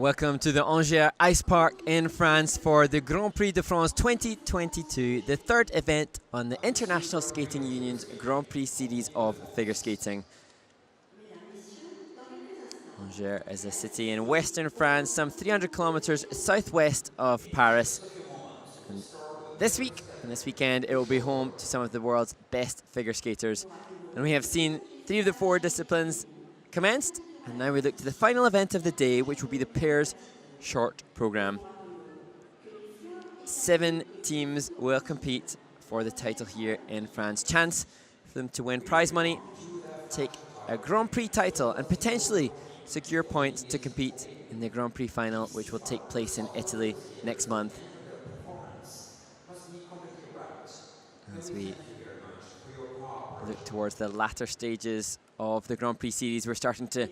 Welcome to the Angers Ice Park in France for the Grand Prix de France 2022, the third event on the International Skating Union's Grand Prix series of figure skating. Angers is a city in western France, some 300 kilometers southwest of Paris. And this week and this weekend, it will be home to some of the world's best figure skaters. And we have seen 3 of the 4 disciplines commenced. And now we look to the final event of the day, which will be the pairs short program. 7 teams will compete for the title here in France. Chance for them to win prize money, take a Grand Prix title, and potentially secure points to compete in the Grand Prix final, which will take place in Italy next month. As we look towards the latter stages of the Grand Prix series, we're starting to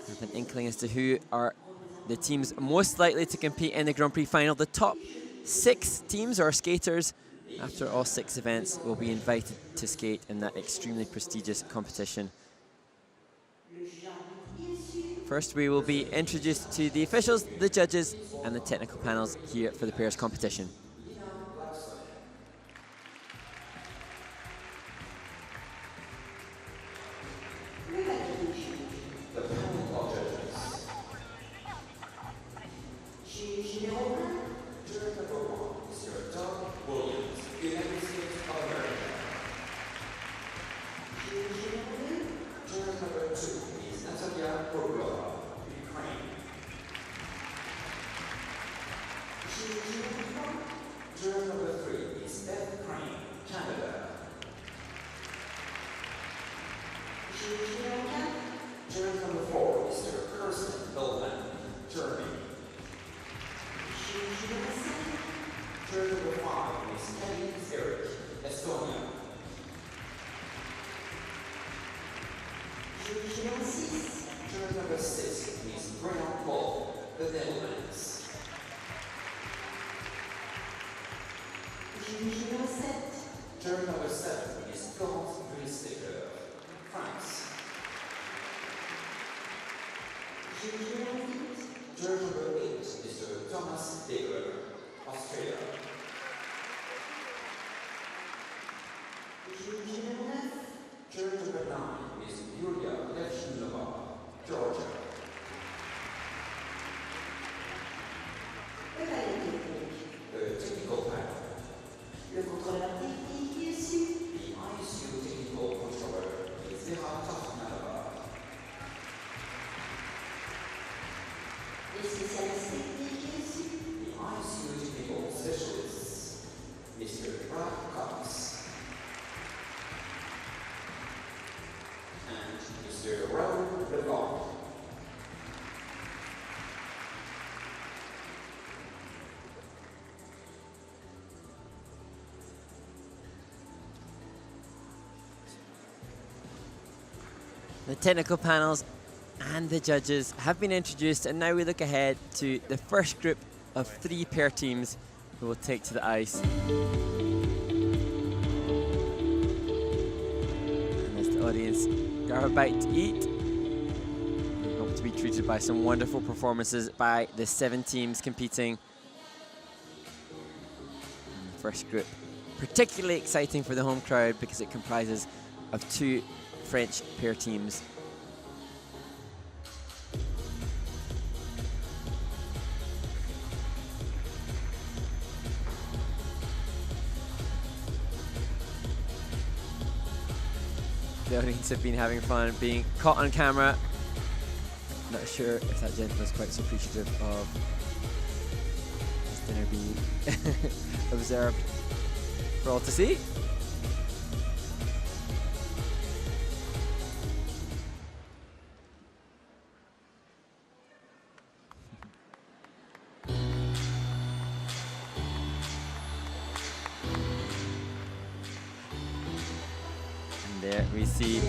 have an inkling as to who are the teams most likely to compete in the Grand Prix final. The top 6 teams or skaters after all 6 events will be invited to skate in that extremely prestigious competition. First, we will be introduced to the officials, the judges, and the technical panels here for the pairs competition. The technical panels and the judges have been introduced, and now we look ahead to the first group of 3 pair teams who will take to the ice. And as the audience are about to eat, we hope to be treated by some wonderful performances by the 7 teams competing in the first group. Particularly exciting for the home crowd because it comprises of 2 French pair teams. The audience have been having fun being caught on camera. Not sure if that gentleman is quite so appreciative of his dinner being observed for all to see. There we see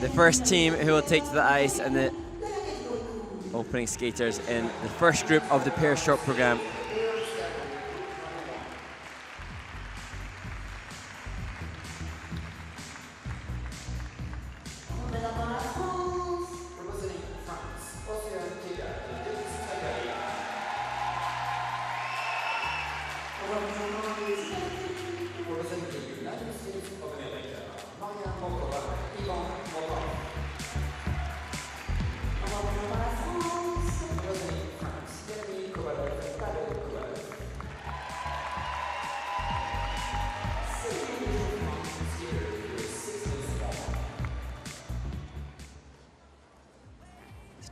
the first team who will take to the ice and the opening skaters in the first group of the pair short program.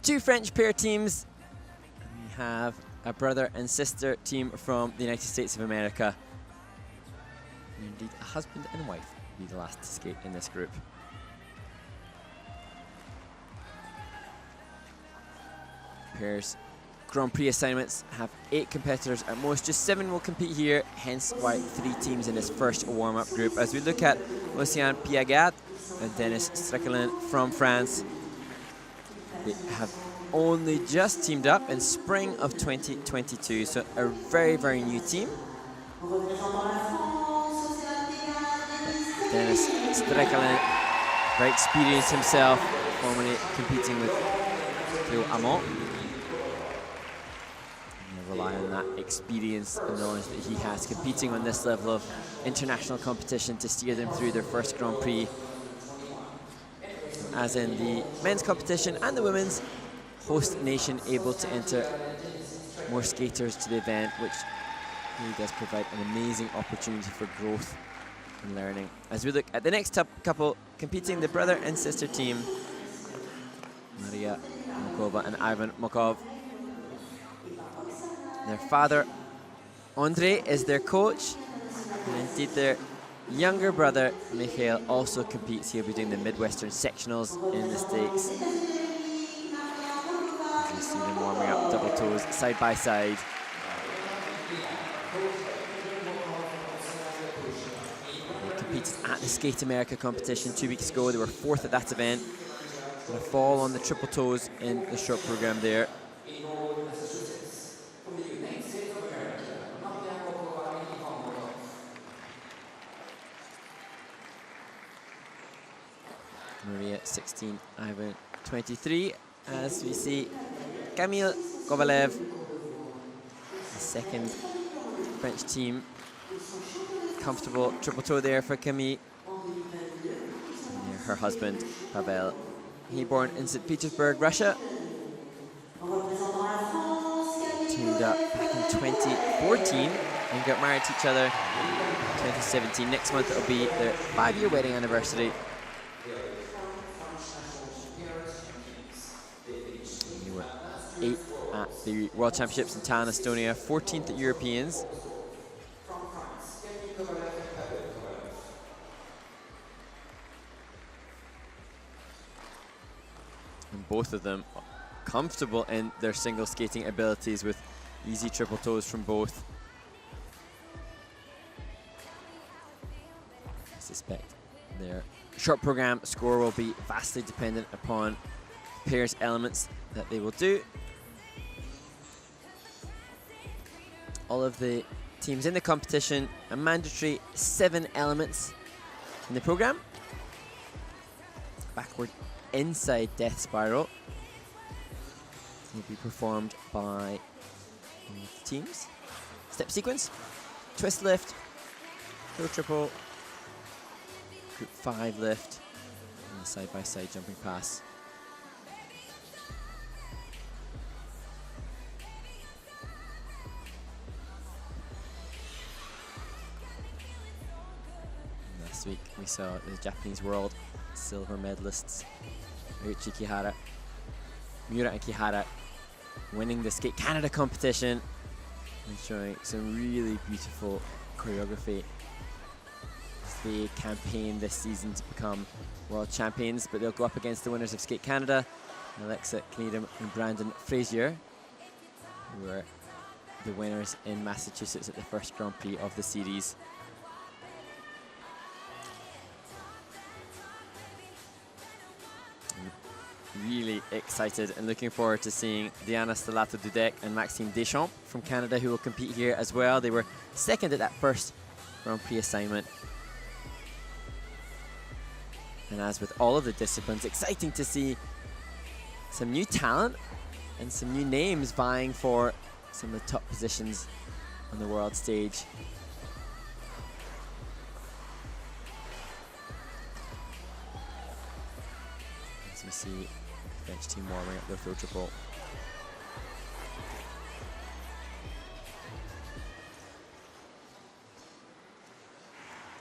two French pair teams. We have a brother and sister team from the United States of America. Indeed, a husband and wife will be the last to skate in this group. Pairs Grand Prix assignments have 8 competitors at most. Just 7 will compete here, hence why 3 teams in this first warm-up group. As we look at Océane Piagat and Dennis Strickland from France, they have only just teamed up in spring of 2022, so a very, very new team. Dennis Strickland, very experienced himself, formerly competing with Cléo Amont. Rely on that experience and knowledge that he has competing on this level of international competition to steer them through their first Grand Prix. As in the men's competition and the women's, host nation able to enter more skaters to the event, which really does provide an amazing opportunity for growth and learning. As we look at the next couple competing, the brother and sister team, Maria Mokova and Ivan Mokov. Their father, André, is their coach, and indeed their younger brother, Mikhail, also competes. He'll be doing the Midwestern sectionals in the States. As you see them warming up double toes side by side. They competed at the Skate America competition 2 weeks ago. They were 4th at that event. And a fall on the triple toes in the short program there. Maria 16, Ivan 23, as we see Camille Kovalev, the second French team. Comfortable triple toe there for Camille. And her husband, Pavel. He born in St. Petersburg, Russia. Teamed up back in 2014 and got married to each other in 2017. Next month it'll be their 5-year wedding anniversary. They were 8th at the World Championships in Tallinn, Estonia, 14th at Europeans. And both of them comfortable in their single skating abilities with easy triple toes from both. I suspect their short program score will be vastly dependent upon pairs elements that they will do. All of the teams in the competition, a mandatory 7 elements in the program. Backward inside death spiral will be performed by the teams. Step sequence, twist lift, throw triple, group 5 lift, and side by side jumping pass. Last week we saw the Japanese world silver medalists Ryuichi Kihara, Miura and Kihara winning the Skate Canada competition and showing some really beautiful choreography as they campaign this season to become world champions. But they'll go up against the winners of Skate Canada, Alexa Kneedham and Brandon Frazier, who were the winners in Massachusetts at the first Grand Prix of the series. Really excited and looking forward to seeing Diana Stellato-Dudek and Maxime Deschamps from Canada, who will compete here as well. They were 2nd at that first Grand Prix assignment. And as with all of the disciplines, exciting to see some new talent and some new names vying for some of the top positions on the world stage. As we see the French team warming up their throw triple.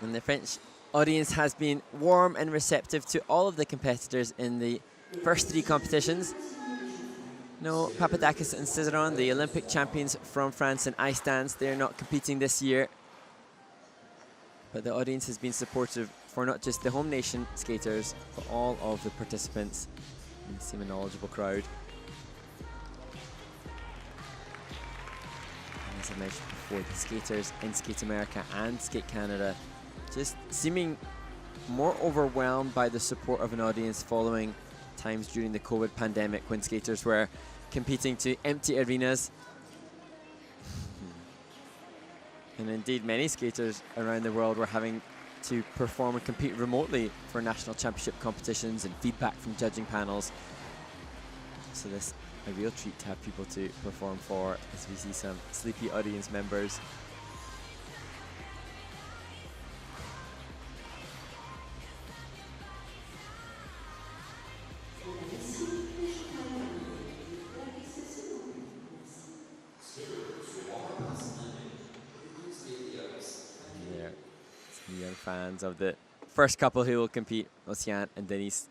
And the French audience has been warm and receptive to all of the competitors in the first 3 competitions. No, Papadakis and Cizeron, the Olympic champions from France in ice dance, they're not competing this year. But the audience has been supportive for not just the home nation skaters, but all of the participants. You seem a knowledgeable crowd. And as I mentioned before, the skaters in Skate America and Skate Canada just seeming more overwhelmed by the support of an audience following times during the COVID pandemic when skaters were competing to empty arenas. And indeed, many skaters around the world were having to perform and compete remotely for national championship competitions and feedback from judging panels. So this a real treat to have people to perform for, as we see some sleepy audience members. Young fans of the first couple who will compete, Oceane and Denise.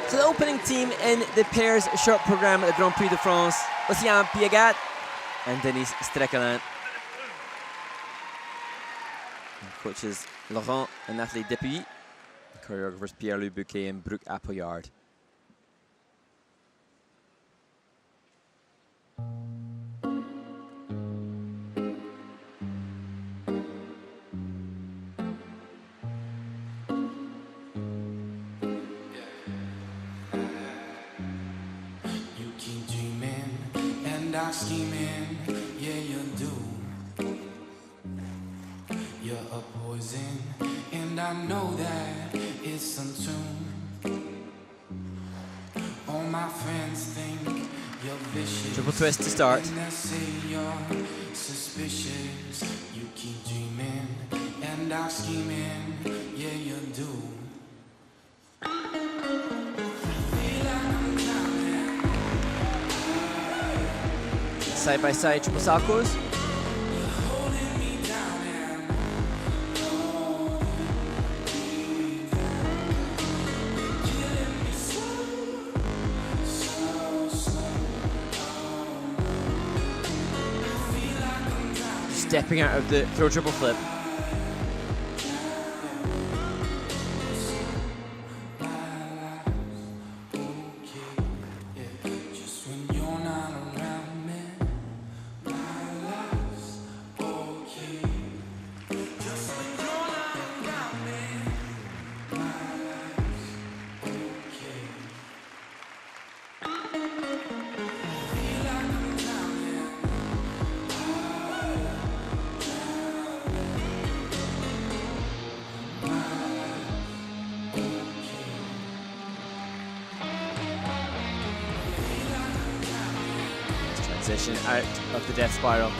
So the opening team in the pairs short programme at the Grand Prix de France, Oceane Piagat and Denise Streckelin. And coaches Laurent and Nathalie Depuy, choreographers Pierre-Louis Bouquet and Brooke Appleyard. Scheming, yeah you do. You're a poison, and I know that it's untuned. All my friends think you're vicious. Triple twist to start. And they say you're suspicious. You keep dreaming, and I'm scheming, yeah you do. Side by side triple salchows. Stepping out of the throw triple flip. Out of the death spiral.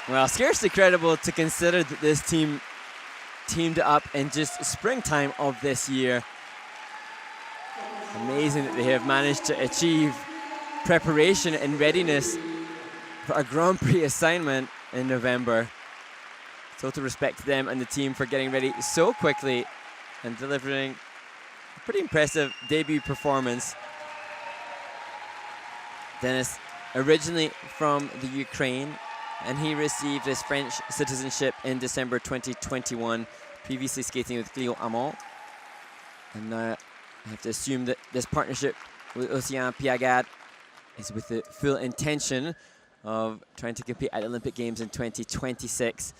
Well, scarcely credible to consider that this team teamed up in just springtime of this year. Amazing that they have managed to achieve preparation and readiness for a Grand Prix assignment in November. Total respect to them and the team for getting ready so quickly and delivering a pretty impressive debut performance. Denis, originally from the Ukraine, and he received his French citizenship in December 2021, previously skating with Clio Amont. And now I have to assume that this partnership with Océan Piagat is with the full intention of trying to compete at the Olympic Games in 2026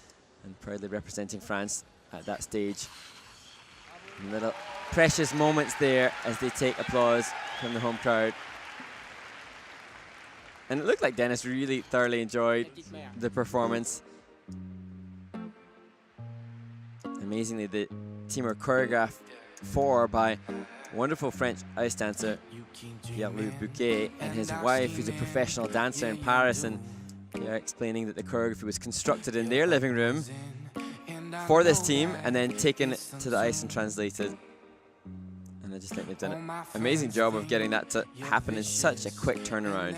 and proudly representing France at that stage. And little precious moments there as they take applause from the home crowd. And it looked like Denis really thoroughly enjoyed the performance. Amazingly, the team are choreographed for by wonderful French ice dancer Pierre-Louis Bouquet and his wife, who's a professional dancer in Paris, and they are explaining that the choreography was constructed in their living room for this team and then taken to the ice and translated. And I just think they've done an amazing job of getting that to happen in such a quick turnaround.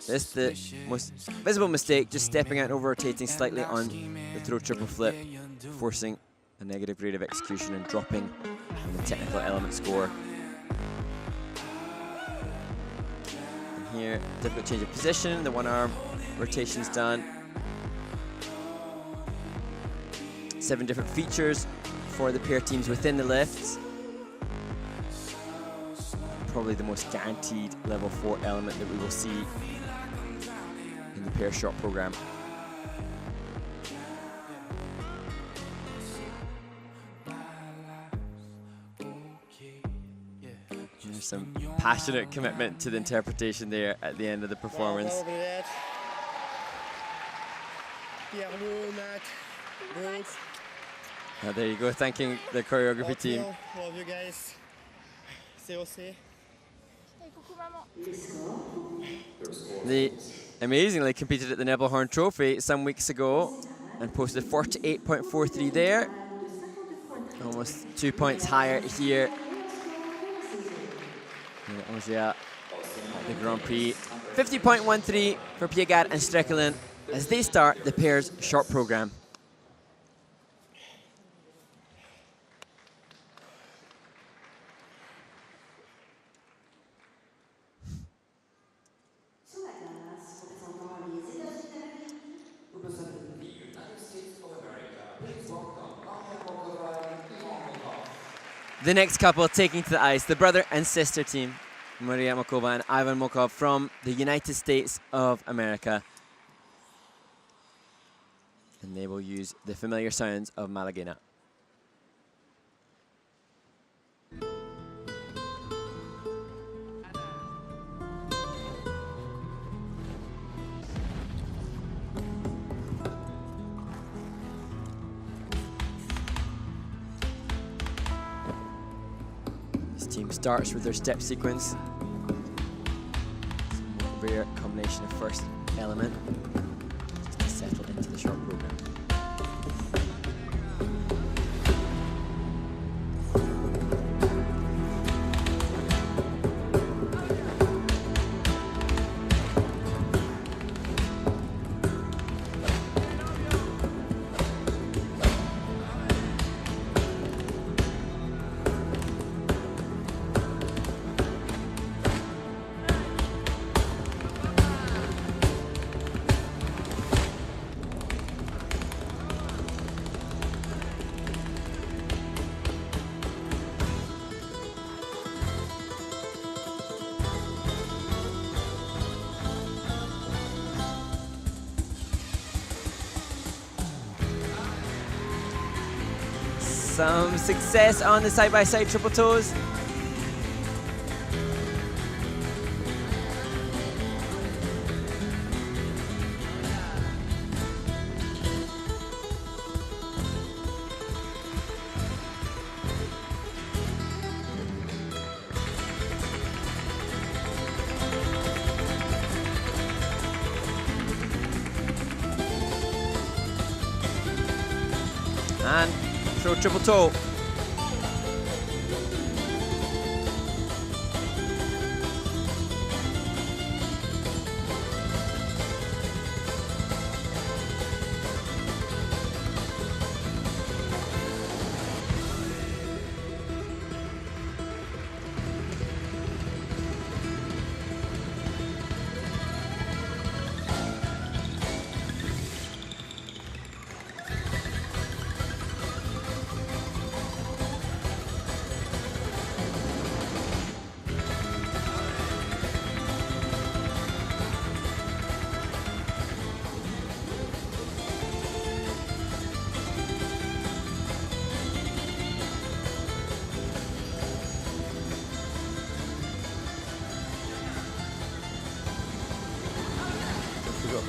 This is the most visible mistake, just stepping out and over-rotating slightly on the throw triple flip, forcing a negative grade of execution and dropping on the technical element score. And here, difficult change of position, the one arm rotation's done. 7 different features for the pair teams within the lifts. Probably the most guaranteed level 4 element that we will see in the pair shot program. There's some passionate commitment to the interpretation there at the end of the performance. There you go, thanking the choreography team. Love you guys. COC. They amazingly competed at the Nebelhorn Trophy some weeks ago and posted 48.43 there. Almost 2 points higher here in Angers at the Grand Prix. 50.13 for Piagat and Streckelin as they start the pairs short program. The next couple taking to the ice, the brother and sister team, Maria Makova and Ivan Mokov from the United States of America. And they will use the familiar sounds of Malaguena. Team starts with their step sequence. Some rare combination of first element just to settle into the short program. Some success on the side-by-side triple toes. And throw triple toe.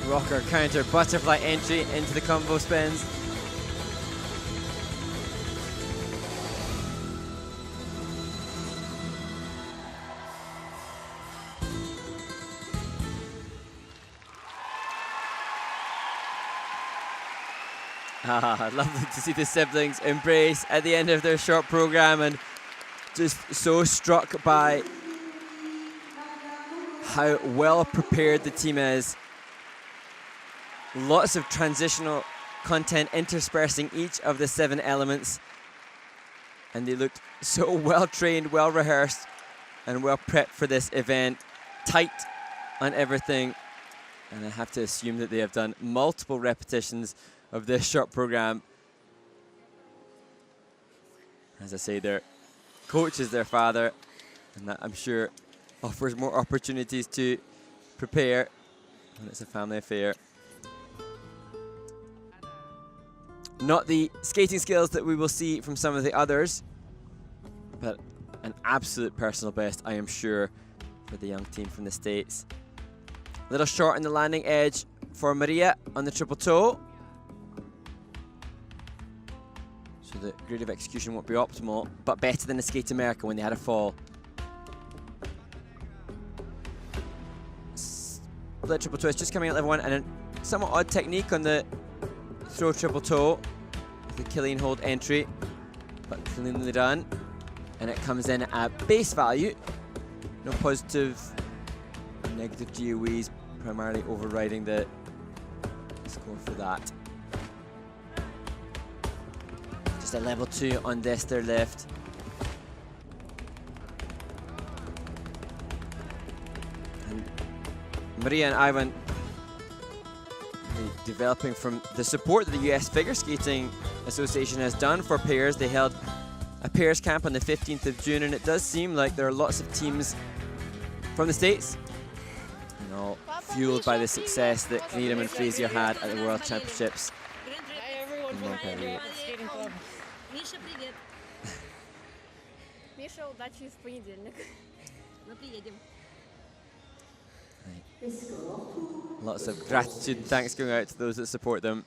rocker, counter, butterfly entry into the combo spins. Lovely to see the siblings embrace at the end of their short program, and just so struck by how well prepared the team is. Lots of transitional content interspersing each of the 7 elements, and they looked so well trained, well rehearsed, and well prepped for this event. Tight on everything, and I have to assume that they have done multiple repetitions of this short program. As I say, their coach is their father, and that, I'm sure, offers more opportunities to prepare when it's a family affair. Not the skating skills that we will see from some of the others, but an absolute personal best, I am sure, for the young team from the States. A little short on the landing edge for Maria on the triple toe. So the grid of execution won't be optimal, but better than the Skate America when they had a fall. Split triple twist just coming out level 1, and a somewhat odd technique on the throw triple toe. The Killian hold entry, but cleanly done. And it comes in at base value. No positive, negative GOEs, primarily overriding the score for that. Just a level 2 on this, their lift. And Maria and Ivan developing from the support that the US Figure Skating Association has done for pairs. They held a pairs camp on the 15th of June, and it does seem like there are lots of teams from the States, and all fueled by the success that Needham and Frazier had at the World Championships in Montpellier. Миша, привет. Миша, удачи в понедельник. Мы приедем. Lots of gratitude and thanks going out to those that support them.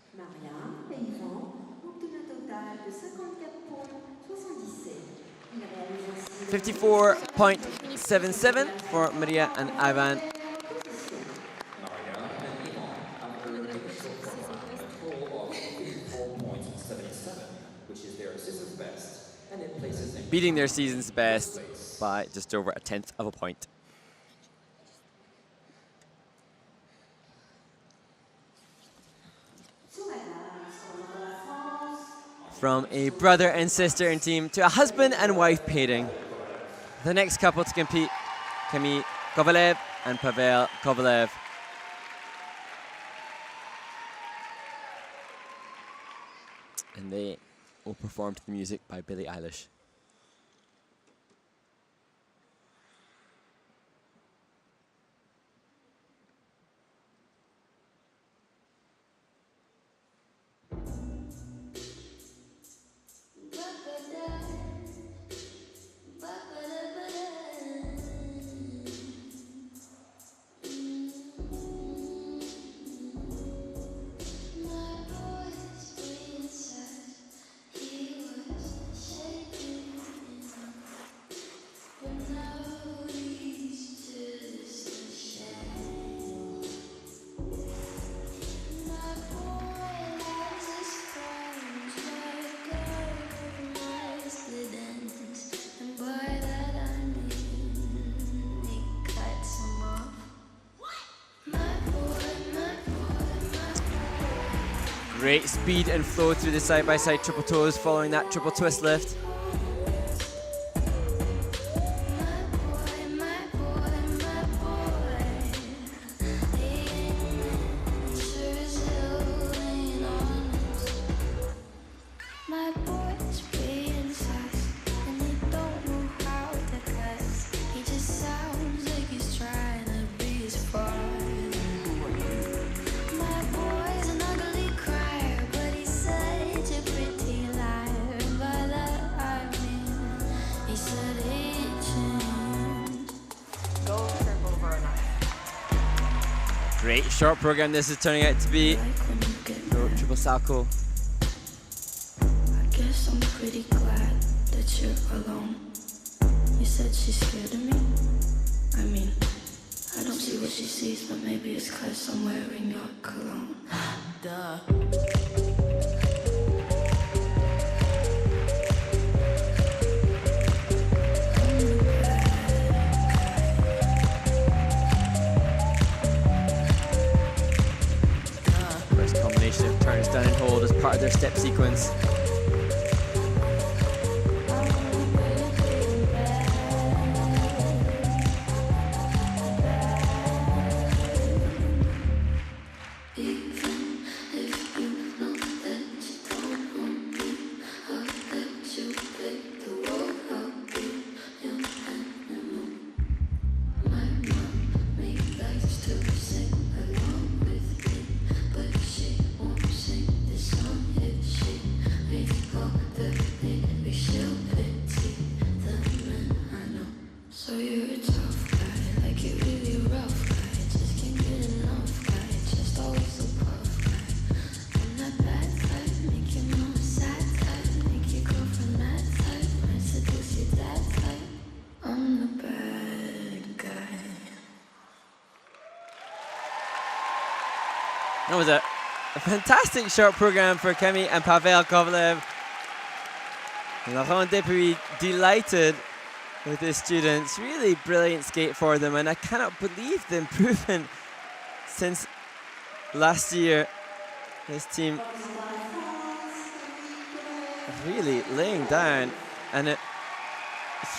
54.77 for Maria and Ivan. Beating their season's best by just over 1/10 of a point. From a brother and sister in team to a husband and wife pairing. The next couple to compete, Camille Kovalev and Pavel Kovalev. And they will perform to the music by Billie Eilish. Great speed and flow through the side-by-side triple toes following that triple twist lift. Great short program this is turning out to be. Triple Salchow. I guess I'm pretty glad that you're alone. You said she's scared of me. I mean, I don't see what she sees, but maybe it's 'cause I'm wearing your cologne. Duh. First combination of turns down and hold as part of their step sequence. So you're a tough guy, like it really rough guy. Just can't get enough guy, just always a puff guy. I'm that bad type, make your mama sad type, make your girlfriend mad type, might seduce you that type. I'm the bad guy. That was a fantastic short program for Kemi and Pavel Kovalev. Laurent Depuy delighted with his students. Really brilliant skate for them, and I cannot believe the improvement since last year. This team really laying down, and a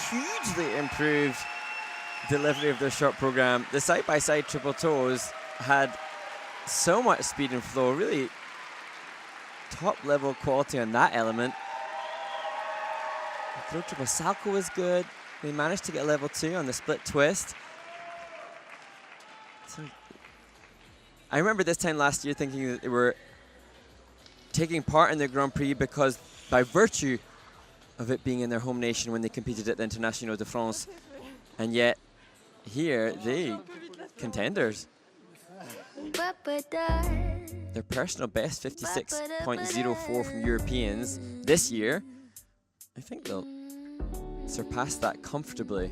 hugely improved delivery of their short program. The side-by-side triple toes had so much speed and flow, really top-level quality on that element. The throw triple Salchow was good. They managed to get level 2 on the split twist. So I remember this time last year thinking that they were taking part in the Grand Prix because by virtue of it being in their home nation when they competed at the International de France. And yet here they contenders. Their personal best 56.04 from Europeans this year. I think they'll surpass that comfortably.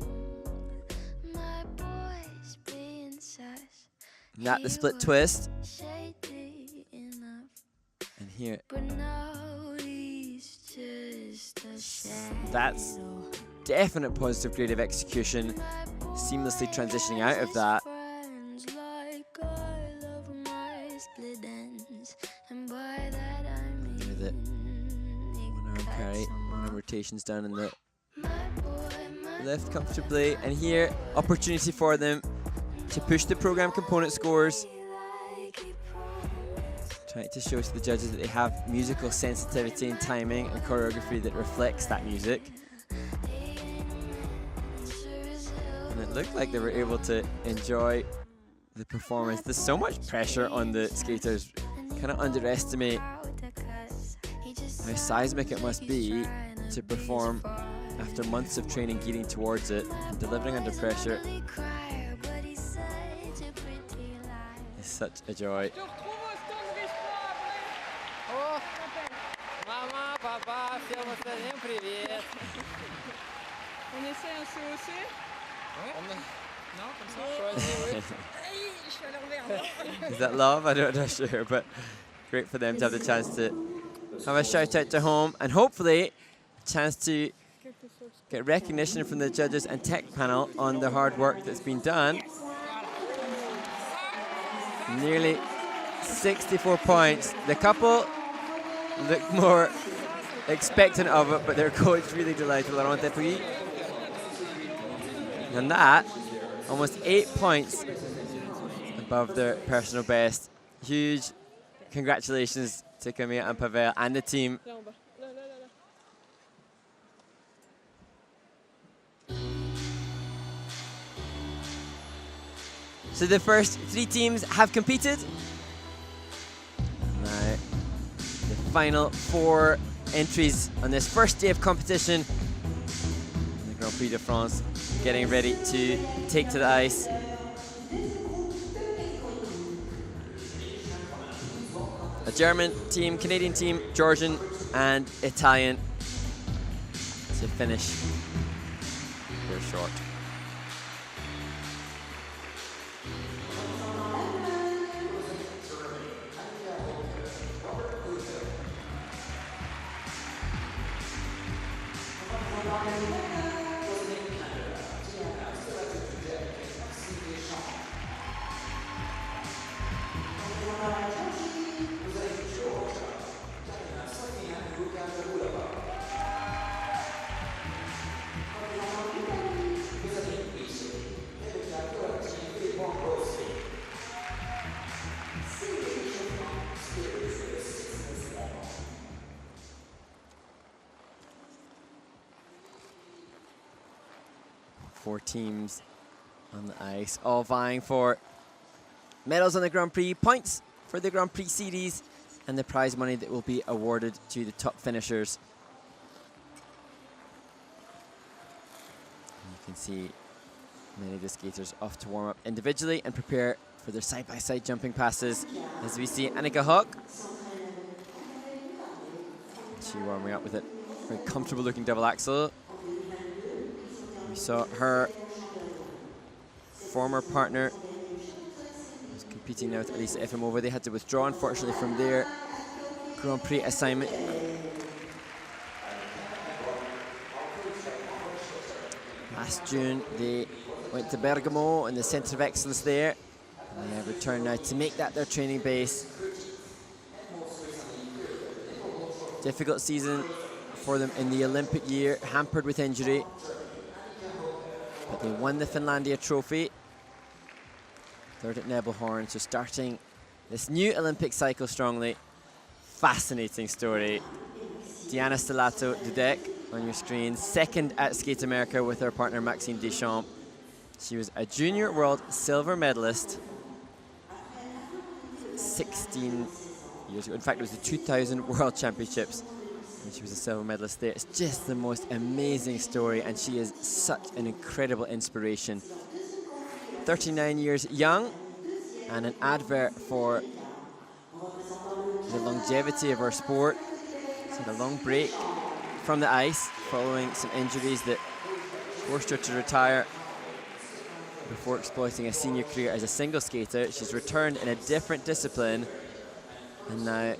Not the split twist. And here, that's definite positive grade of execution. Seamlessly transitioning out of that. With it. One arm carry, one arm rotations down in the left comfortably, and here opportunity for them to push the program component scores. Trying to show to the judges that they have musical sensitivity and timing and choreography that reflects that music. And it looked like they were able to enjoy the performance. There's so much pressure on the skaters. Kind of underestimate how seismic it must be to perform after months of training, gearing towards it, and delivering under pressure. It's such a joy. Мама, папа, всем остальным привет. On essaie un COC? Non, comme ça. Je suis à l'envers. Is that love? I'm not sure, but great for them to have the chance to have a shout out to home, and hopefully a chance to get recognition from the judges and tech panel on the hard work that's been done. Nearly 64 points. The couple look more expectant of it, but their coach really delighted. Laurent Depuy. And that, almost 8 points above their personal best. Huge congratulations to Camille and Pavel and the team. So the first 3 teams have competed. Now, the final 4 entries on this first day of competition. The Grand Prix de France getting ready to take to the ice. a German team, Canadian team, Georgian and Italian to finish their short. Four teams on the ice, all vying for medals on the Grand Prix, points for the Grand Prix series, and the prize money that will be awarded to the top finishers. And you can see many of the skaters off to warm up individually and prepare for their side-by-side jumping passes. As we see Annika Hawk, she warming up with a very comfortable looking double axel. We saw her former partner, who's competing now with Elisa Efimova. They had to withdraw, unfortunately, from their Grand Prix assignment. Last June, they went to Bergamo in the Centre of Excellence there. And they have returned now to make that their training base. Difficult season for them in the Olympic year, hampered with injury. But they won the Finlandia Trophy. Third at Nebelhorn, so starting this new Olympic cycle strongly. Fascinating story. Diana Stellato-Dudek on your screen, second at Skate America with her partner Maxime Deschamps. She was a junior world silver medalist 16 years ago. In fact, it was the 2000 World Championships, and she was a silver medalist there. It's just the most amazing story, and she is such an incredible inspiration. 39 years young, and an advert for the longevity of her sport. She's had a long break from the ice following some injuries that forced her to retire before exploiting a senior career as a single skater. She's returned in a different discipline and now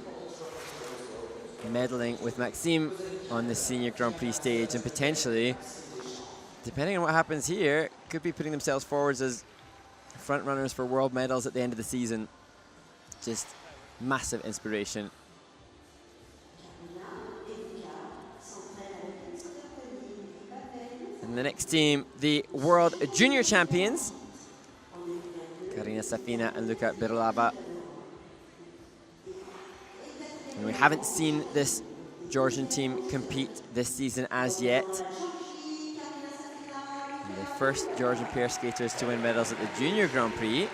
medaling with Maxime on the senior Grand Prix stage, and potentially, depending on what happens here, could be putting themselves forwards as front runners for world medals at the end of the season. Just massive inspiration. And the next team, the world junior champions, Karina Safina and Luka Birlava. And we haven't seen this Georgian team compete this season as yet. And the first Georgian pair skaters to win medals at the Junior Grand Prix. It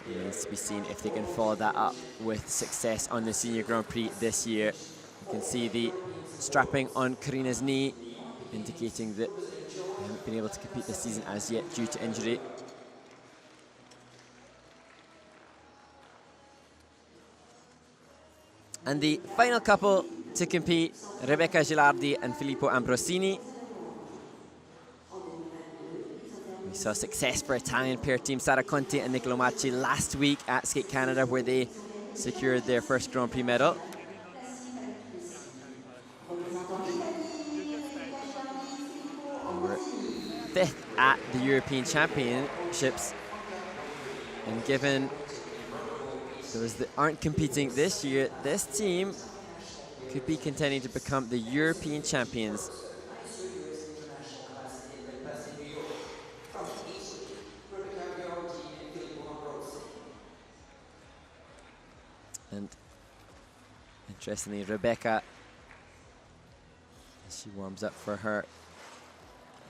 remains to be seen if they can follow that up with success on the Senior Grand Prix this year. You can see the strapping on Karina's knee, indicating that they haven't been able to compete this season as yet due to injury. And the final couple to compete, Rebecca Gilardi and Filippo Ambrosini. We saw success for Italian pair team Sara Conti and Nicolo Macci last week at Skate Canada, where they secured their first Grand Prix medal. And we're fifth at the European Championships, and given those that aren't competing this year, this team could be contending to become the European champions. And interestingly, Rebecca, as she warms up for her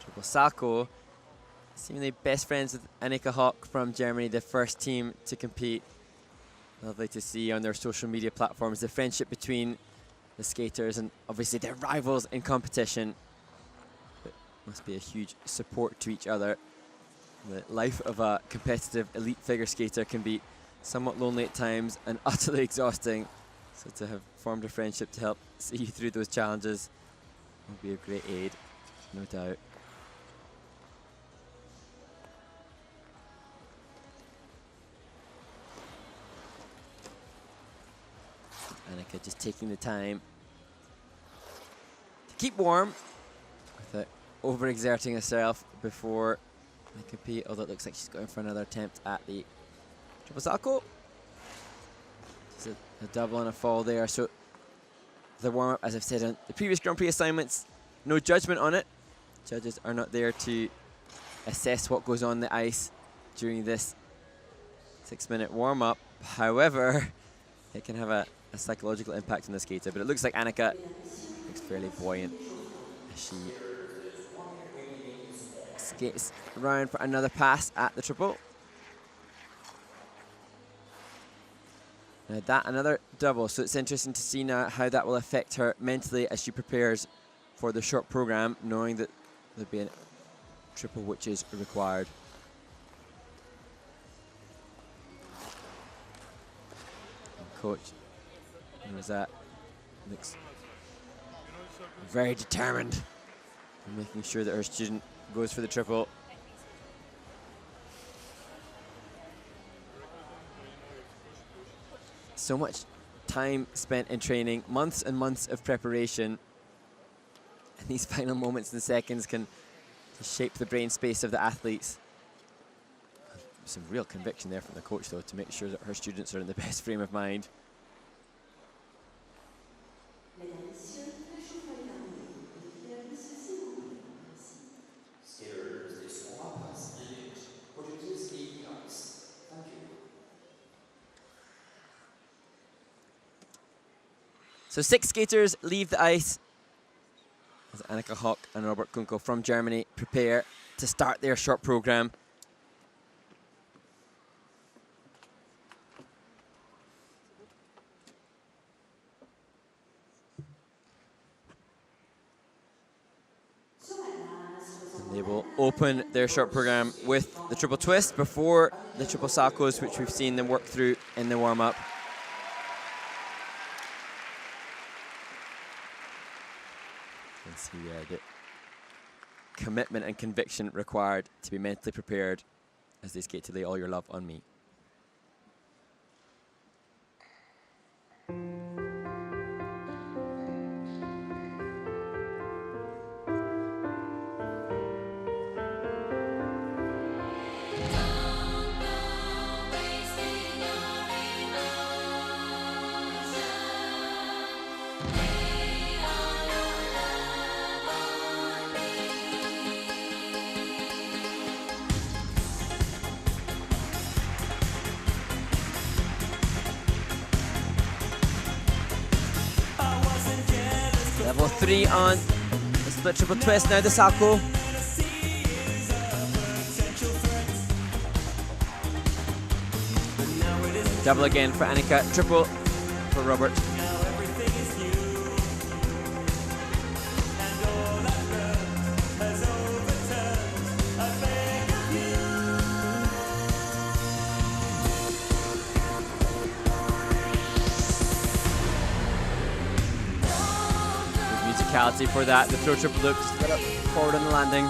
triple salto, seemingly best friends with Annika Hawk from Germany, the first team to compete. Lovely to see on their social media platforms the friendship between the skaters, and obviously they're rivals in competition, but must be a huge support to each other. The life of a competitive elite figure skater can be somewhat lonely at times and utterly exhausting. So to have formed a friendship to help see you through those challenges will be a great aid, no doubt. Annika just taking the time to keep warm without overexerting herself before they compete, although it looks like she's going for another attempt at the triple salchow. Just a double and a fall there. So the warm-up, as I've said on the previous Grand Prix assignments, no judgment on it. Judges are not there to assess what goes on the ice during this 6-minute warm-up. However, it can have a psychological impact on the skater, but it looks like Annika looks fairly buoyant as she skates around for another pass at the triple. Now that, another double, so it's interesting to see now how that will affect her mentally as she prepares for the short program, knowing that there'll be a triple which is required. And coach knows that, looks very determined in making sure that her student goes for the triple. So much time spent in training, months and months of preparation, and these final moments and seconds can shape the brain space of the athletes. Some real conviction there from the coach, though, to make sure that her students are in the best frame of mind. So 6 skaters leave the ice as Annika Hock and Robert Kunkel from Germany prepare to start their short program. And they will open their short program with the triple twist before the triple salchows, which we've seen them work through in the warm-up. See the commitment and conviction required to be mentally prepared as they skate to Lay All Your Love on Me. Level 3 on the split triple twist, now the salchow. Double again for Annika, triple for Robert. Musicality for that, the throw triple loop, just got up forward on the landing.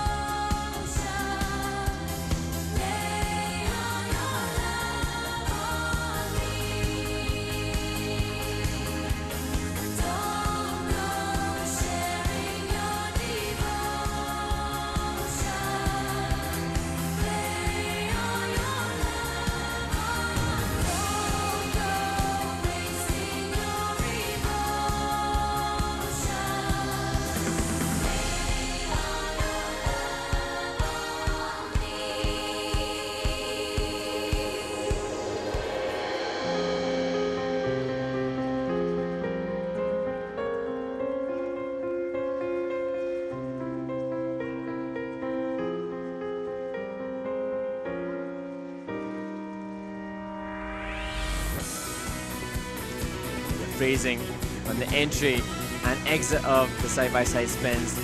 Phrasing on the entry and exit of the side-by-side spins.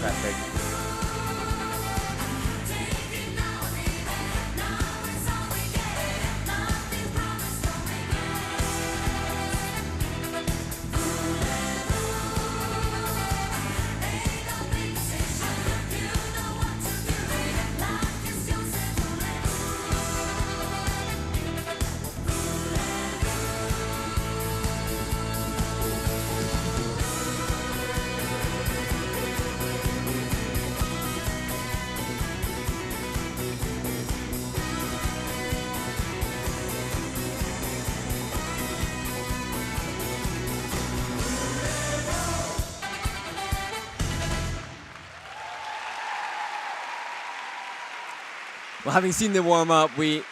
Perfect. Well, having seen the warm-up, we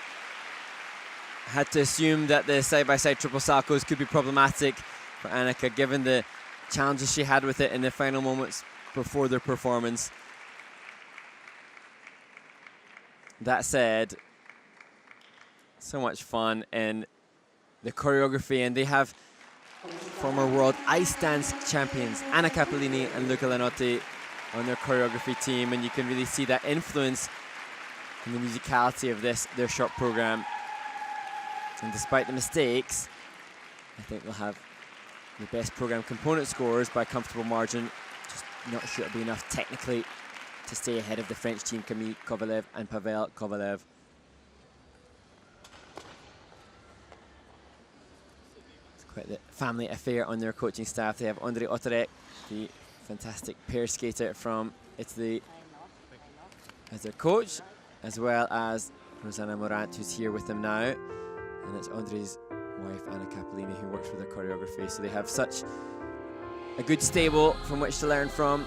had to assume that the side-by-side triple saltos could be problematic for Annika, given the challenges she had with it in the final moments before their performance. That said, so much fun in the choreography, and they have former world ice dance champions Anna Cappellini and Luca Lanotti on their choreography team, and you can really see that influence in the musicality of their short program. And despite the mistakes, I think they'll have the best program component scores by a comfortable margin. Just not sure it'll be enough technically to stay ahead of the French team, Camille Kovalev and Pavel Kovalev. It's quite the family affair on their coaching staff. They have André Otterek, the fantastic pair skater from Italy, as their coach, as well as Rosanna Morant, who's here with them now. And it's André's wife, Anna Cappellini, who works with their choreography. So they have such a good stable from which to learn from.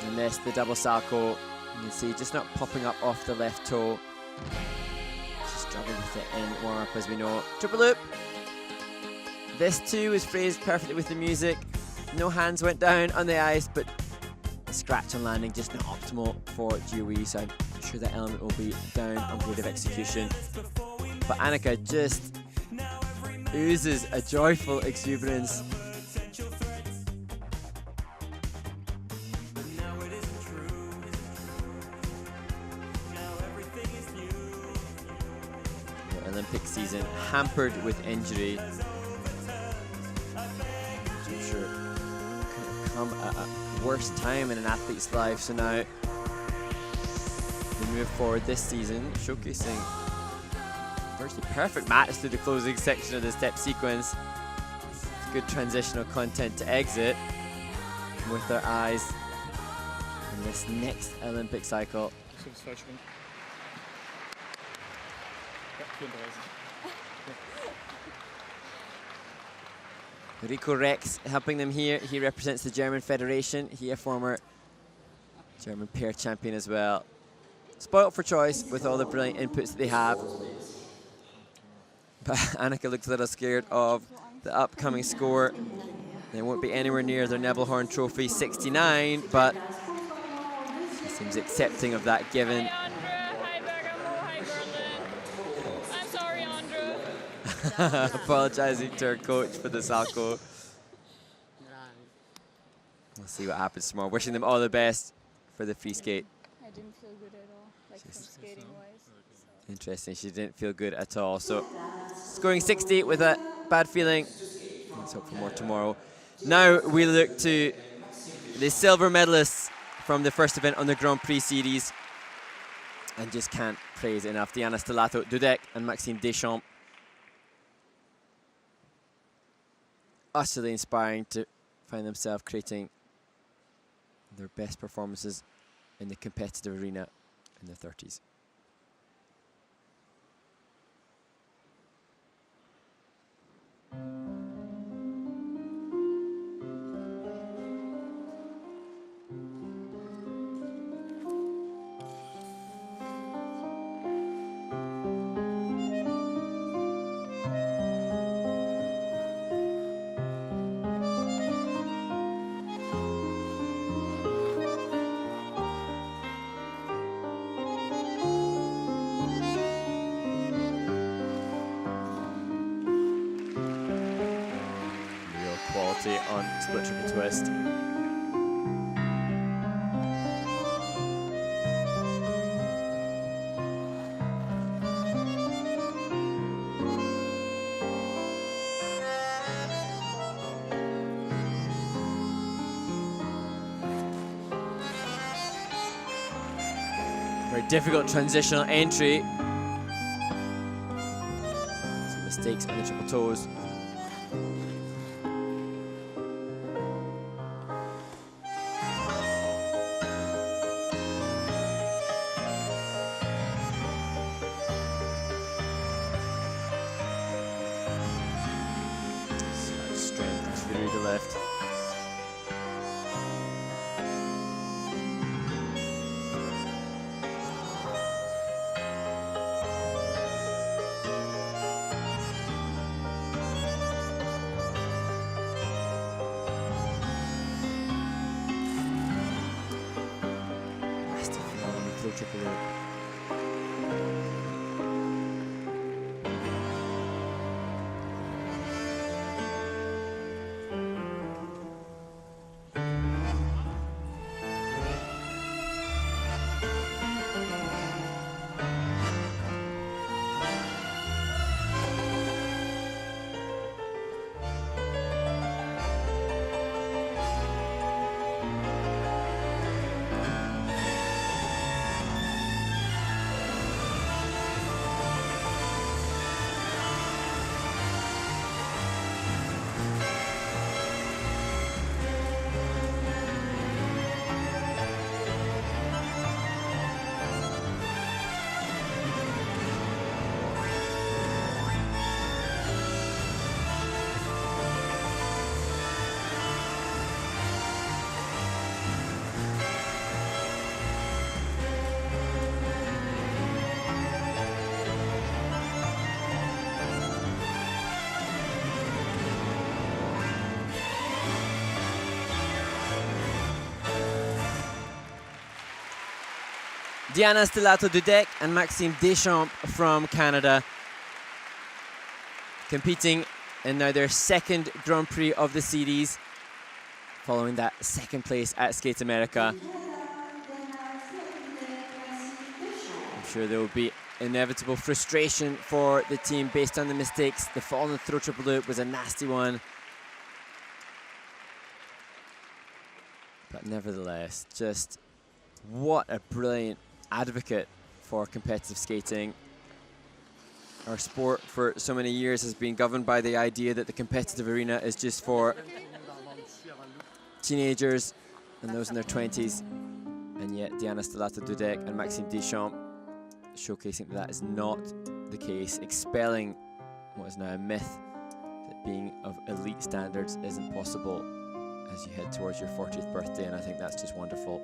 And this, the double salto, you can see just not popping up off the left toe. Just struggling with it in warm-up, as we know. Triple loop. This too is phrased perfectly with the music. No hands went down on the ice, but the scratch on landing just not optimal for Jiu, so I'm sure that element will be down on grade of execution. But Annika just oozes a joyful exuberance. The Olympic season hampered with injury, which I'm sure could come at a worse time in an athlete's life. So now they move forward this season, showcasing virtually perfect match through the closing section of the step sequence. Good transitional content to exit with their eyes on this next Olympic cycle. Rico Rex helping them here. He represents the German Federation. He a former German pair champion as well. Spoilt for choice with all the brilliant inputs that they have. But Annika looks a little scared of the upcoming score. They won't be anywhere near their Neville Horn Trophy 69, but she seems accepting of that given. Hi, Andrew. Hi, Bergamo. Hi, Bergman. I'm sorry, Andrew. Apologizing to her coach for the salto. We'll see what happens tomorrow. Wishing them all the best for the free skate. I didn't feel good at all, like from skating-wise. So. Interesting, she didn't feel good at all. So scoring 60 with a bad feeling. Let's hope for more tomorrow. Now we look to the silver medalists from the first event on the Grand Prix series. And just can't praise enough Diana Stellato Dudek and Maxime Deschamps. Utterly inspiring to find themselves creating their best performances in the competitive arena in their 30s. On split triple twist. Very difficult transitional entry. Some mistakes on the triple toes. triple loop. Diana Stellato-Dudek and Maxime Deschamps from Canada competing in now their second Grand Prix of the series, following that second place at Skate America. I'm sure there will be inevitable frustration for the team based on the mistakes. The fall in the throw triple loop was a nasty one. But nevertheless, just what a brilliant advocate for competitive skating. Our sport for so many years has been governed by the idea that the competitive arena is just for teenagers and those in their 20s. And yet Diana Stellato-Dudek and Maxime Deschamps showcasing that is not the case, expelling what is now a myth that being of elite standards isn't possible as you head towards your 40th birthday, and I think that's just wonderful.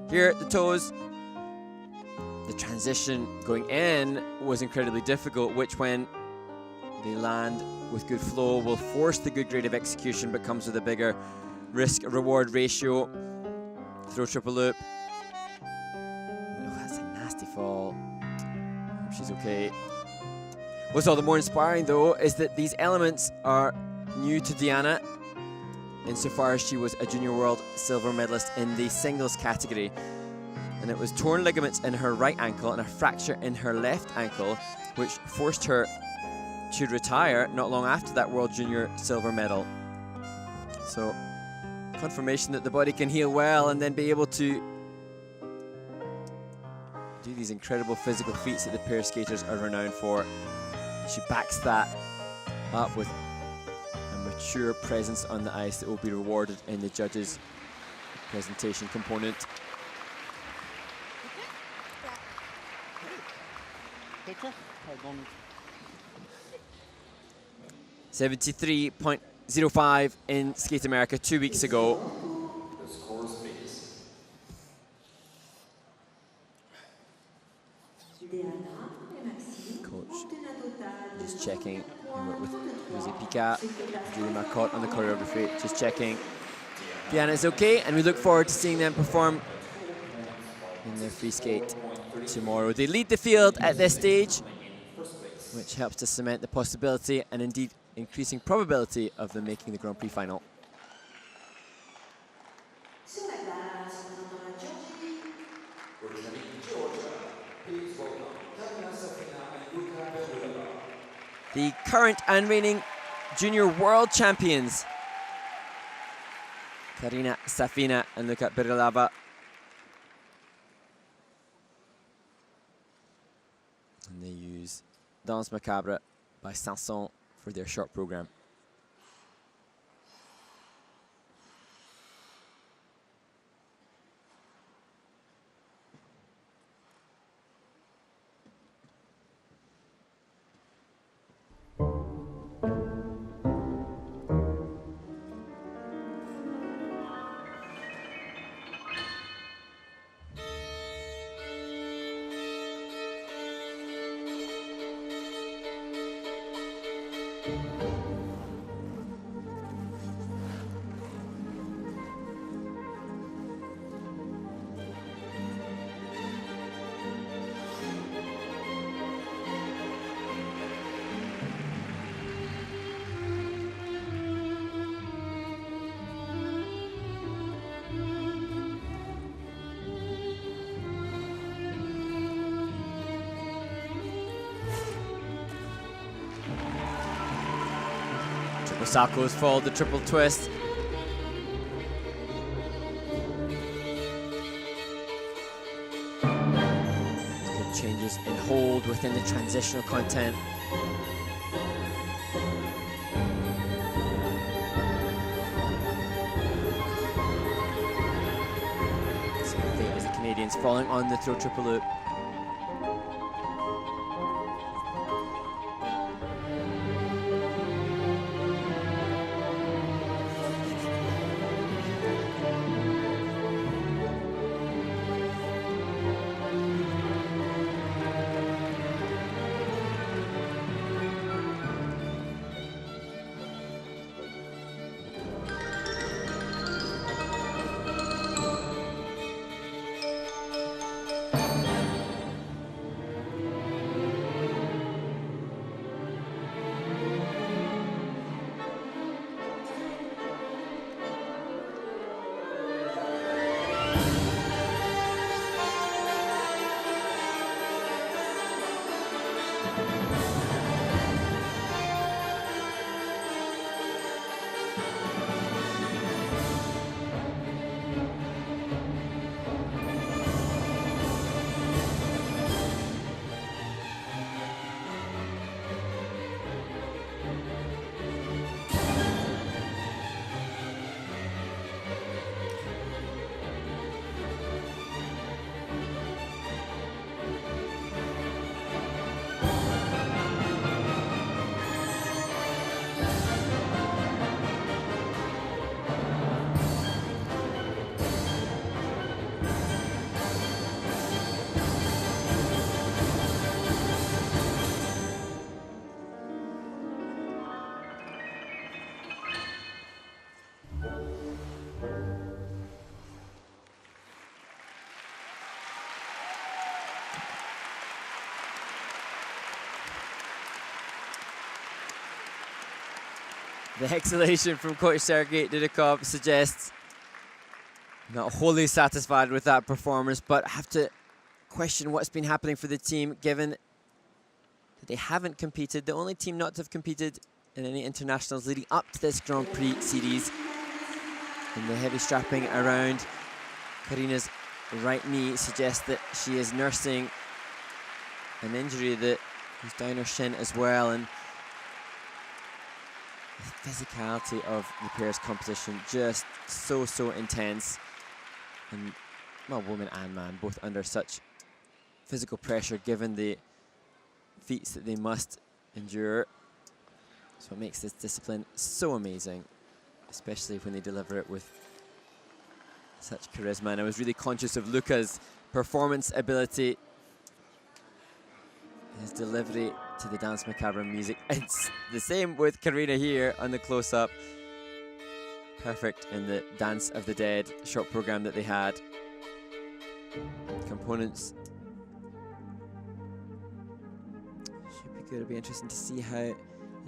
Here at the toes, the transition going in was incredibly difficult, which when they land with good flow will force the good grade of execution, but comes with a bigger risk-reward ratio. Throw triple loop. Oh, that's a nasty fall. Hope she's okay. What's all the more inspiring, though, is that these elements are new to Diana, insofar as she was a junior world silver medalist in the singles category. And it was torn ligaments in her right ankle and a fracture in her left ankle, which forced her to retire not long after that World Junior silver medal. So, confirmation that the body can heal well and then be able to do these incredible physical feats that the pair skaters are renowned for. She backs that up with a mature presence on the ice that will be rewarded in the judges' presentation component. 73.05 in Skate America 2 weeks ago. Coach just checking. He worked with Jose Pica, Julie Marcotte on the choreography, just checking. Diana is okay, and we look forward to seeing them perform in their free skate tomorrow. They lead the field at this stage, which helps to cement the possibility and indeed increasing probability of them making the Grand Prix final. The current and reigning junior world champions, Karina Safina and Luca Berilava. And they use Danse Macabre by Sanson for their short program. Osako's followed the triple twist. Good changes in hold within the transitional content. Same thing as the Canadians falling on the throw triple loop. The exhalation from Coach Sergei Dudikov suggests not wholly satisfied with that performance, but have to question what's been happening for the team given that they haven't competed. The only team not to have competed in any internationals leading up to this Grand Prix series. And the heavy strapping around Karina's right knee suggests that she is nursing an injury that is down her shin as well. And the physicality of the pairs competition just so intense, and well, woman and man both under such physical pressure given the feats that they must endure. That's what makes this discipline so amazing, especially when they deliver it with such charisma. And I was really conscious of Luca's performance ability, his delivery to the Danse Macabre music. It's the same with Karina here on the close-up. Perfect in the Dance of the Dead short program that they had. Components should be good. It'll be interesting to see how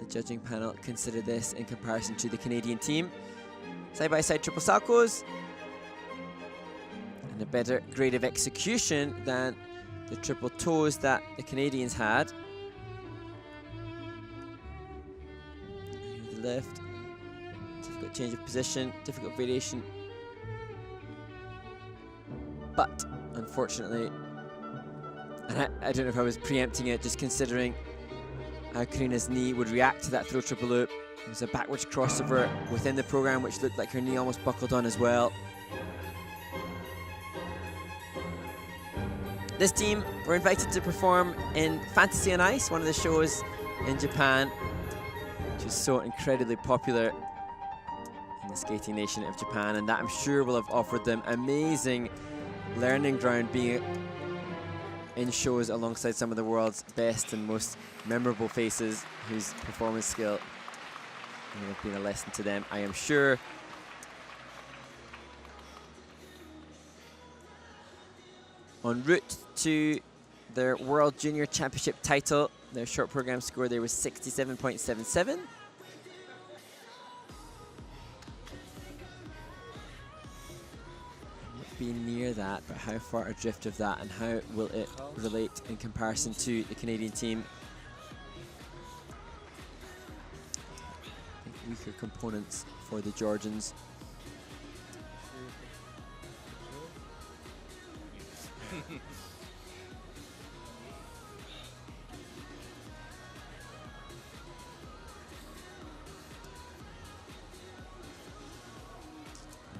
the judging panel consider this in comparison to the Canadian team. Side-by-side triple salchows, and a better grade of execution than the triple toes that the Canadians had. The lift, difficult change of position, difficult variation. But unfortunately, and I don't know if I was preempting it, just considering how Karina's knee would react to that throw triple loop. It was a backwards crossover within the program, which looked like her knee almost buckled on as well. This team were invited to perform in Fantasy on Ice, one of the shows in Japan, which is so incredibly popular in the skating nation of Japan, and that I'm sure will have offered them amazing learning ground, being in shows alongside some of the world's best and most memorable faces whose performance skill will have been a lesson to them, I am sure. En route to their World Junior Championship title, their short program score there was 67.77. Be near that, but how far adrift of that, and how will it relate in comparison to the Canadian team? weaker components for the Georgians.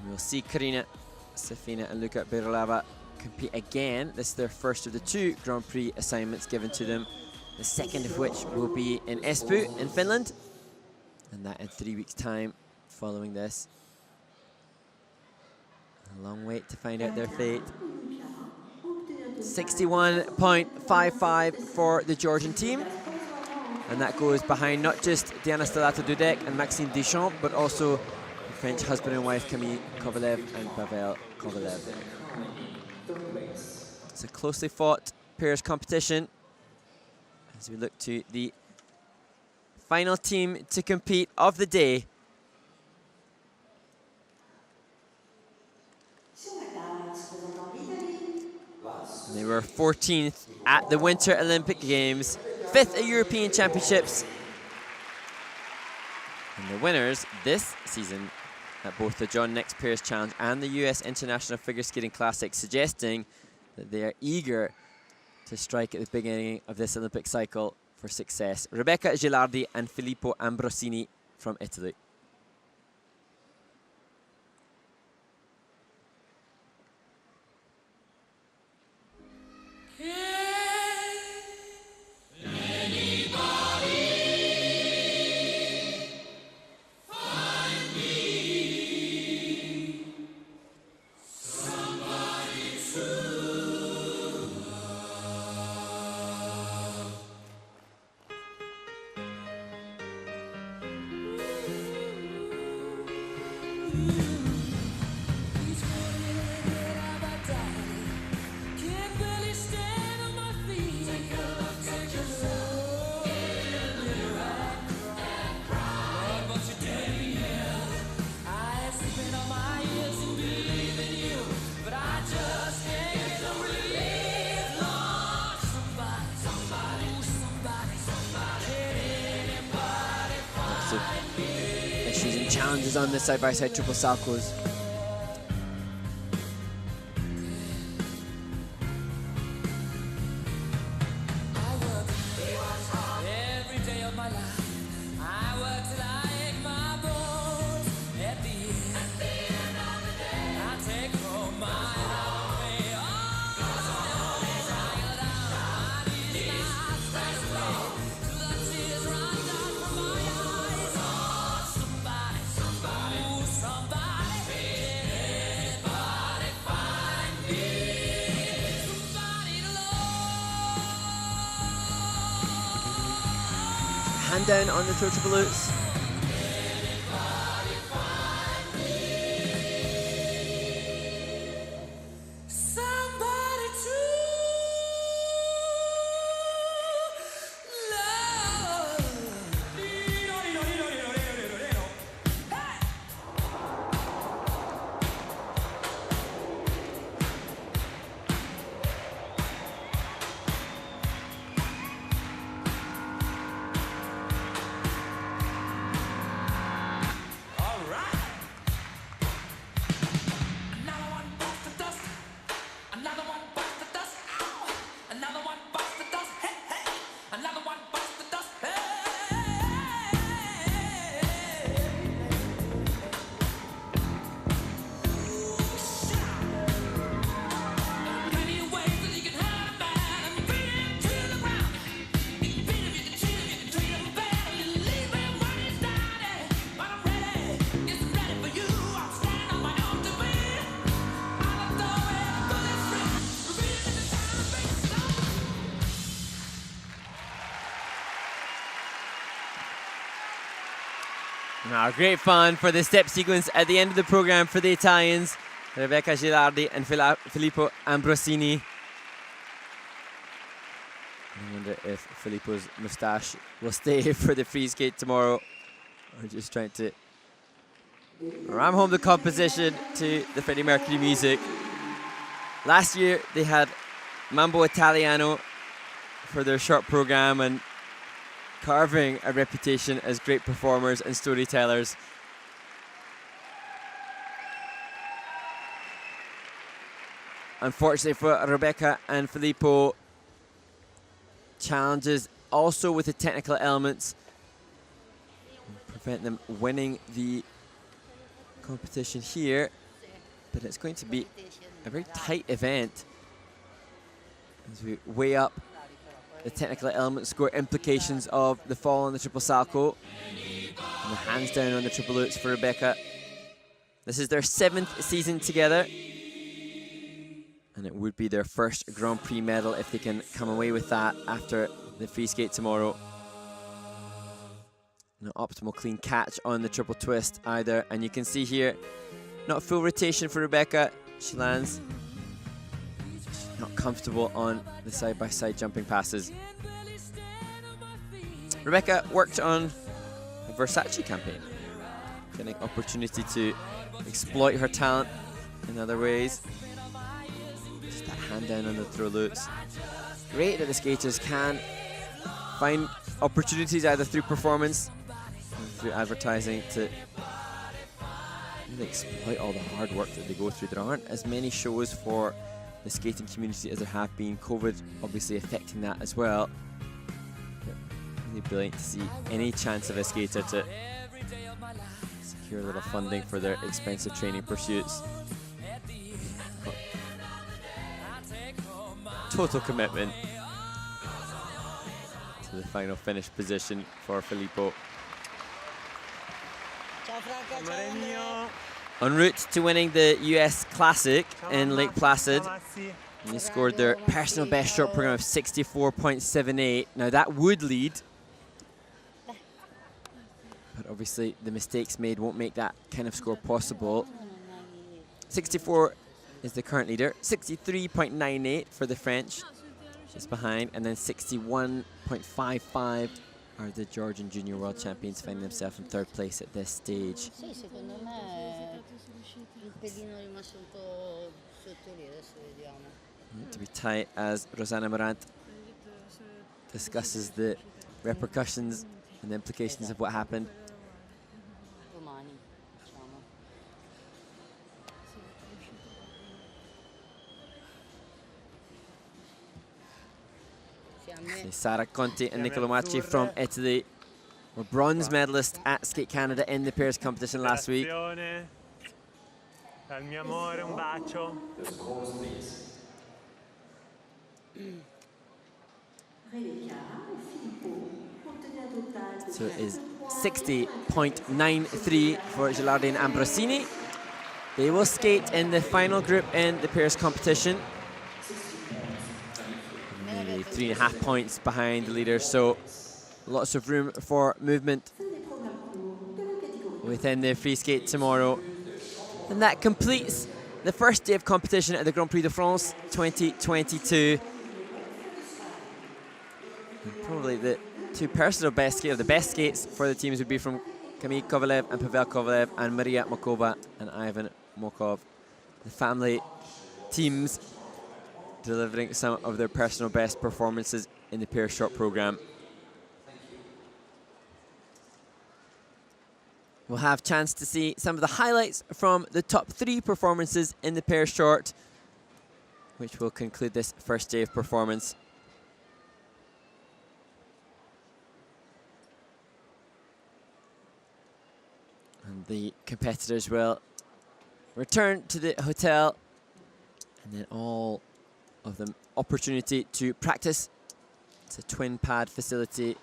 We'll see Karina Safina and Luka Berlava compete again. This is their first of the 2 Grand Prix assignments given to them, the second of which will be in Espoo in Finland, and that in 3 weeks' time following this. A long wait to find out their fate. 61.55 for the Georgian team, and that goes behind not just Diana Stellato-Dudek and Maxime Deschamps, but also French husband and wife Camille Kovalev and Pavel Kovalev. It's a closely fought pairs competition as we look to the final team to compete of the day. They were 14th at the Winter Olympic Games, 5th at European Championships, and the winners this season at both the John Nix Pairs Challenge and the US International Figure Skating Classic, suggesting that they are eager to strike at the beginning of this Olympic cycle for success. Rebecca Gilardi and Filippo Ambrosini from Italy. Issues and challenges on the side-by-side triple salchows. Hand down on the toe triple loops. Great fun for the step sequence at the end of the program for the Italians, Rebecca Gilardi and Filippo Ambrosini. I wonder if Filippo's moustache will stay for the free skate tomorrow, or just trying to ram home the composition to the Freddie Mercury music. Last year they had Mambo Italiano for their short program, and carving a reputation as great performers and storytellers. Unfortunately for Rebecca and Filippo, challenges also with the technical elements prevent them winning the competition here, but it's going to be a very tight event as we weigh up the technical element score implications of the fall on the triple salto and the hands down on the triple lutz for Rebecca. This is their 7th season together, and it would be their first Grand Prix medal if they can come away with that after the free skate tomorrow. No optimal clean catch on the triple twist either, and you can see here, not full rotation for Rebecca. She lands not comfortable on the side-by-side jumping passes. Rebecca worked on a Versace campaign, getting opportunity to exploit her talent in other ways. Just that hand down on the throw loops. Great that the skaters can find opportunities either through performance or through advertising to really exploit all the hard work that they go through. There aren't as many shows for the skating community as there have been. COVID obviously affecting that as well. But really brilliant to see any chance of a skater to secure a little funding for their expensive training pursuits. Total commitment to the final finish position for Filippo. En route to winning the US Classic in Lake Placid, they scored their personal best short program of 64.78. Now that would lead, but obviously the mistakes made won't make that kind of score possible. 64 is the current leader, 63.98 for the French, just behind, and then 61.55 are the Georgian Junior World Champions, finding themselves in 3rd place at this stage. To be tight as Rosanna Morant discusses the repercussions and the implications of what happened. Sara Conti and Nicola Macci from Italy were bronze medalists at Skate Canada in the pairs competition last week. So it is 60.93 for Gilardine Ambrosini. They will skate in the final group in the pairs competition. Maybe 3.5 points behind the leader, so lots of room for movement within the free skate tomorrow. And that completes the first day of competition at the Grand Prix de France 2022. And probably the two personal best skates, or the best skates for the teams would be from Kamil Kovalev and Pavel Kovalev and Maria Makova and Ivan Mokov. The family teams delivering some of their personal best performances in the pair short program. We'll have a chance to see some of the highlights from the top 3 performances in the pair short, which will conclude this first day of performance. And the competitors will return to the hotel, and then all of them opportunity to practice. It's a twin pad facility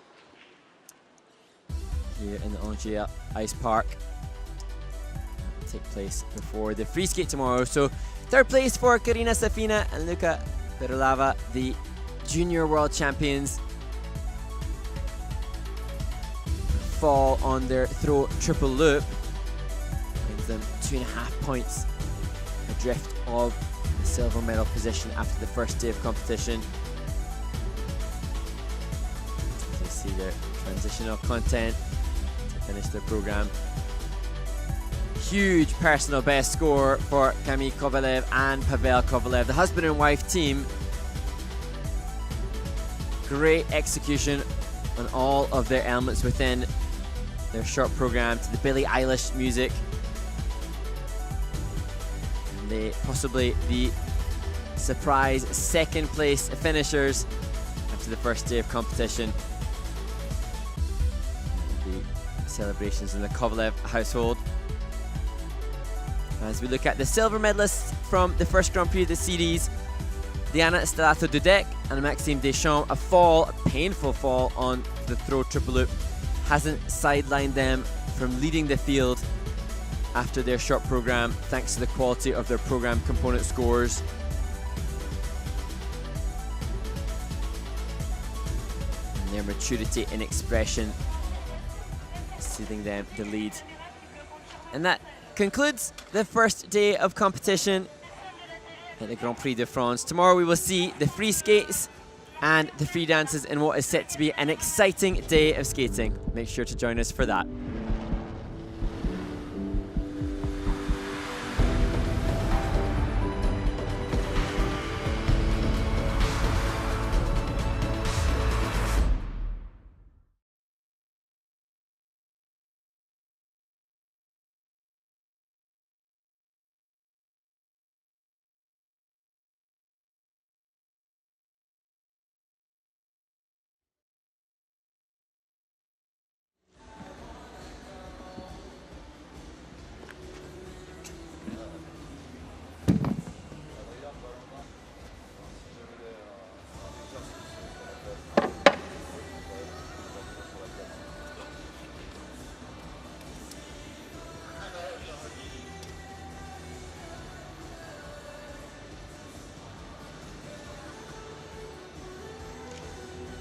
here in the Angers Ice Park. It'll take place before the free skate tomorrow. So 3rd place for Karina Safina and Luca Perolava, the junior world champions. Fall on their throw triple loop brings them 2.5 points adrift of the silver medal position after the first day of competition. They see their transitional content to finish their program. Huge personal best score for Kamil Kovalev and Pavel Kovalev, the husband and wife team. Great execution on all of their elements within their short program to the Billie Eilish music. And they possibly the surprise second place finishers after the first day of competition. The celebrations in the Kovalev household. As we look at the silver medalists from the first Grand Prix of the series, Diana Stellato-Dudek and Maxime Deschamps, a painful fall on the throw triple loop hasn't sidelined them from leading the field after their short program, thanks to the quality of their program component scores. And their maturity in expression ceding them the lead. And that concludes the first day of competition at the Grand Prix de France. Tomorrow we will see the free skates and the free dances in what is set to be an exciting day of skating. Make sure to join us for that.